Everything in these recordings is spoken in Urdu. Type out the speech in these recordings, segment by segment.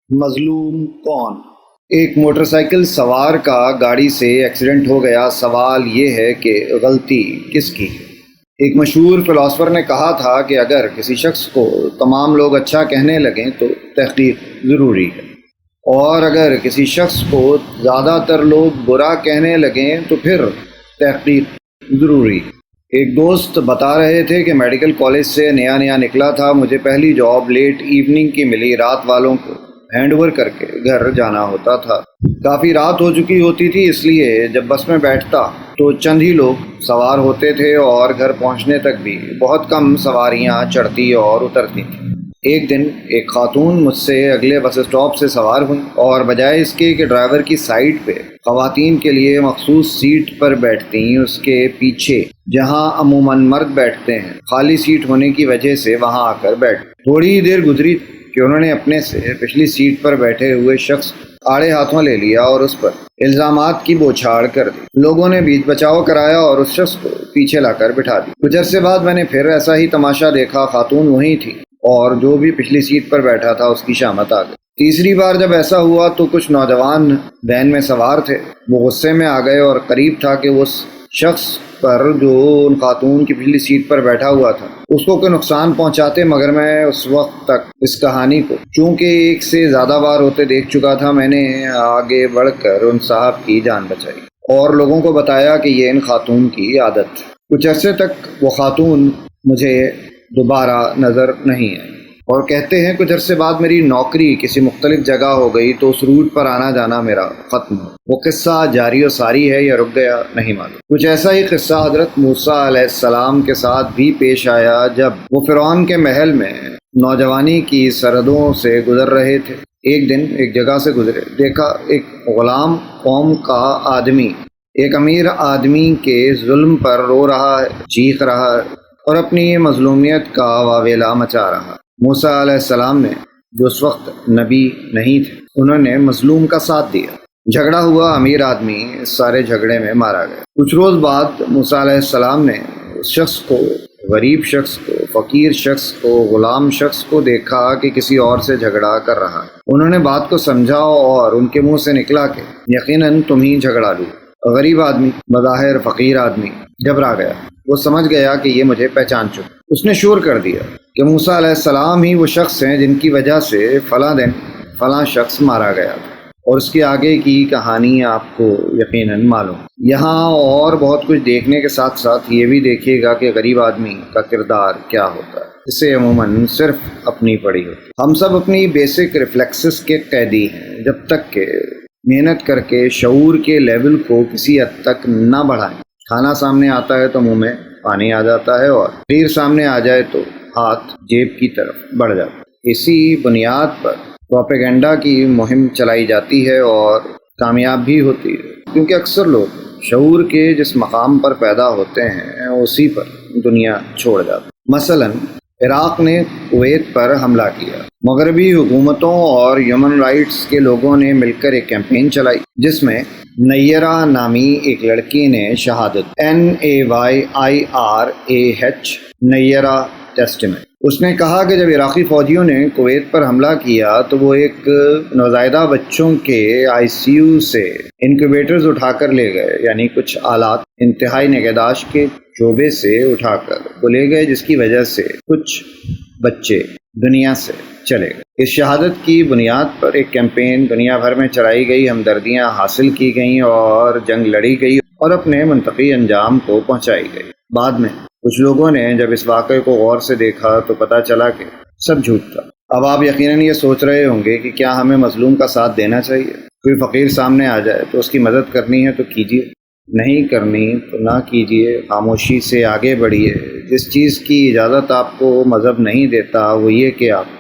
مظلوم کون؟ ایک موٹر سائیکل سوار کا گاڑی سے ایکسیڈنٹ ہو گیا۔ سوال یہ ہے کہ غلطی کس کی ہے؟ ایک مشہور فلاسفر نے کہا تھا کہ اگر کسی شخص کو تمام لوگ اچھا کہنے لگیں تو تحقیق ضروری ہے، اور اگر کسی شخص کو زیادہ تر لوگ برا کہنے لگیں تو پھر تحقیق ضروری ہے۔ ایک دوست بتا رہے تھے کہ میڈیکل کالج سے نیا نکلا تھا، مجھے پہلی جاب لیٹ ایوننگ کی ملی، رات والوں کو ہینڈ اوور کر کے گھر جانا ہوتا تھا۔ کافی رات ہو چکی ہوتی تھی، اس لیے جب بس میں بیٹھتا تو چند ہی لوگ سوار ہوتے تھے اور گھر پہنچنے تک بھی بہت کم سواریاں چڑھتی اور اترتی تھیں۔ ایک دن ایک خاتون مجھ سے اگلے بس اسٹاپ سے سوار ہوئی، اور بجائے اس کے کہ ڈرائیور کی سائڈ پہ خواتین کے لیے مخصوص سیٹ پر بیٹھتی، اس کے پیچھے جہاں عموماً مرد بیٹھتے ہیں خالی سیٹ ہونے کی وجہ سے وہاں آ کر بیٹھ۔ تھوڑی ہی دیر گزری کہ انہوں نے اپنے سے پچھلی سیٹ پر بیٹھے ہوئے شخص آڑے ہاتھوں لے لیا اور اس پر الزامات کی بوچھاڑ کر دی۔ لوگوں نے بیچ بچاؤ کرایا اور اس شخص کو پیچھے لا کر بٹھا دی۔ کچھ عرصے بعد میں نے پھر ایسا ہی تماشا دیکھا، خاتون وہی تھی اور جو بھی پچھلی سیٹ پر بیٹھا تھا اس کی شامت آ گئی۔ تیسری بار جب ایسا ہوا تو کچھ نوجوان وین میں سوار تھے، وہ غصے میں آ گئے اور قریب تھا کہ اس شخص پر جو ان خاتون کی پچھلی سیٹ پر بیٹھا ہوا تھا اس کو کوئی نقصان پہنچاتے، مگر میں اس وقت تک اس کہانی کو چونکہ ایک سے زیادہ بار ہوتے دیکھ چکا تھا، میں نے آگے بڑھ کر ان صاحب کی جان بچائی اور لوگوں کو بتایا کہ یہ ان خاتون کی عادت ہے۔ کچھ عرصے تک وہ خاتون مجھے دوبارہ نظر نہیں آئی، اور کہتے ہیں کچھ عرصے بعد میری نوکری کسی مختلف جگہ ہو گئی تو اس روٹ پر آنا جانا میرا ختم ہو۔ وہ قصہ جاری و ساری ہے یا رک گیا نہیں معلوم۔ کچھ ایسا ہی قصہ حضرت موسیٰ علیہ السلام کے ساتھ بھی پیش آیا جب وہ فرعون کے محل میں نوجوانی کی سرحدوں سے گزر رہے تھے۔ ایک دن ایک جگہ سے گزرے، دیکھا ایک غلام قوم کا آدمی ایک امیر آدمی کے ظلم پر رو رہا ہے، چیخ رہا ہے اور اپنی مظلومیت کا واویلا مچا رہا۔ موسیٰ علیہ السلام نے جو اس وقت نبی نہیں تھے، انہوں نے مظلوم کا ساتھ دیا۔ جھگڑا ہوا، امیر آدمی اس سارے جھگڑے میں مارا گیا۔ کچھ روز بعد موسیٰ علیہ السلام نے اس شخص کو، غریب شخص کو، فقیر شخص کو، غلام شخص کو دیکھا کہ کسی اور سے جھگڑا کر رہا ہے۔ انہوں نے بات کو سمجھا اور ان کے منہ سے نکلا کہ یقیناً تم ہی جھگڑا لو۔ غریب آدمی، بظاہر فقیر آدمی، گھبرا گیا۔ وہ سمجھ گیا کہ یہ مجھے پہچان چکا۔ اس نے شور کر دیا کہ موسیٰ علیہ السلام ہی وہ شخص ہیں جن کی وجہ سے فلاں دن فلاں شخص مارا گیا، اور اس کے آگے کی کہانی آپ کو یقیناً معلوم۔ یہاں اور بہت کچھ دیکھنے کے ساتھ ساتھ یہ بھی دیکھیے گا کہ غریب آدمی کا کردار کیا ہوتا ہے۔ اسے عموماً صرف اپنی پڑی ہوتی۔ ہم سب اپنی بیسک ریفلیکسز کے قیدی ہیں، جب تک کہ محنت کر کے شعور کے لیول کو کسی حد تک نہ بڑھائیں۔ کھانا سامنے آتا ہے تو منہ میں پانی آ جاتا ہے، اور تیر سامنے آ جائے تو ہاتھ جیب کی طرف بڑھ جاتا ہے۔ اسی بنیاد پر پروپیگنڈا کی مہم چلائی جاتی ہے اور کامیاب بھی ہوتی ہے، کیونکہ اکثر لوگ شعور کے جس مقام پر پیدا ہوتے ہیں اسی پر دنیا چھوڑ جاتے ہیں۔ مثلاً عراق نے کویت پر حملہ کیا۔ مغربی حکومتوں اور ہیومن رائٹس کے لوگوں نے مل کر ایک کیمپین چلائی جس میں نیرہ نامی ایک لڑکی نے شہادت NAYIRAH نیرہ ٹیسٹیمنٹ۔ اس نے کہا کہ جب عراقی فوجیوں نے کویت پر حملہ کیا تو وہ ایک نوزائیدہ بچوں کے ICU سے انکیوبیٹرز اٹھا کر لے گئے، یعنی کچھ آلات انتہائی نگہداشت کے شعبے سے اٹھا کر وہ لے گئے، جس کی وجہ سے کچھ بچے دنیا سے چلے گئے۔ اس شہادت کی بنیاد پر ایک کیمپین دنیا بھر میں چلائی گئی، ہمدردیاں حاصل کی گئیں اور جنگ لڑی گئی اور اپنے منطقی انجام کو پہنچائی گئی۔ بعد میں کچھ لوگوں نے جب اس واقعے کو غور سے دیکھا تو پتہ چلا کہ سب جھوٹ تھا۔ اب آپ یقیناً یہ سوچ رہے ہوں گے کہ کیا ہمیں مظلوم کا ساتھ دینا چاہیے؟ کوئی فقیر سامنے آ جائے تو اس کی مدد کرنی ہے تو کیجیے، نہیں کرنی تو نہ کیجیے، خاموشی سے آگے بڑھیے۔ جس چیز کی اجازت آپ کو مذہب نہیں دیتا وہ یہ کہ آپ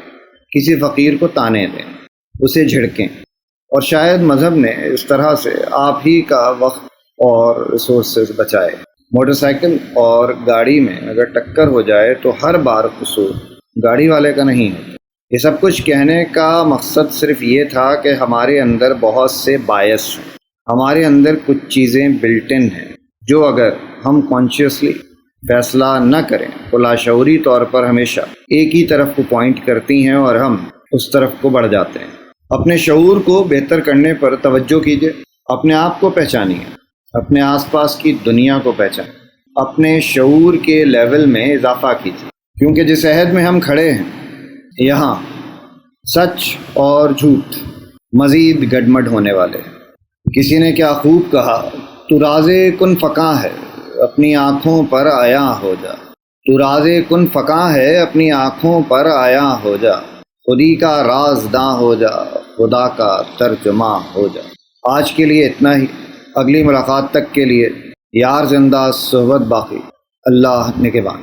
کسی فقیر کو تانے دیں، اسے جھڑکیں، اور شاید مذہب نے اس طرح سے آپ ہی کا وقت اور ریسورسز بچائے۔ موٹر سائیکل اور گاڑی میں اگر ٹکر ہو جائے تو ہر بار قصور گاڑی والے کا نہیں ہوتا۔ یہ سب کچھ کہنے کا مقصد صرف یہ تھا کہ ہمارے اندر بہت سے بائس ہیں، ہمارے اندر کچھ چیزیں بلٹ ان ہیں جو اگر ہم کانشیسلی فیصلہ نہ کریں تو لاشعوری طور پر ہمیشہ ایک ہی طرف کو پوائنٹ کرتی ہیں اور ہم اس طرف کو بڑھ جاتے ہیں۔ اپنے شعور کو بہتر کرنے پر توجہ کیجیے، اپنے آپ کو پہچانیے، اپنے آس پاس کی دنیا کو پہچانیے، اپنے شعور کے لیول میں اضافہ کیجیے، کیونکہ جس عہد میں ہم کھڑے ہیں یہاں سچ اور جھوٹ مزید گڈمڈ ہونے والے ہیں۔ کسی نے کیا خوب کہا، تو راز کن فکاں ہے اپنی آنکھوں پر آیا ہو جا، تو راز کن فکاں ہے اپنی آنکھوں پر آیا ہو جا، خودی کا رازداں ہو جا، خدا کا ترجمہ ہو جا۔ آج کے لیے اتنا ہی، اگلی ملاقات تک کے لیے یار زندہ صحبت باقی، اللہ نگہبان۔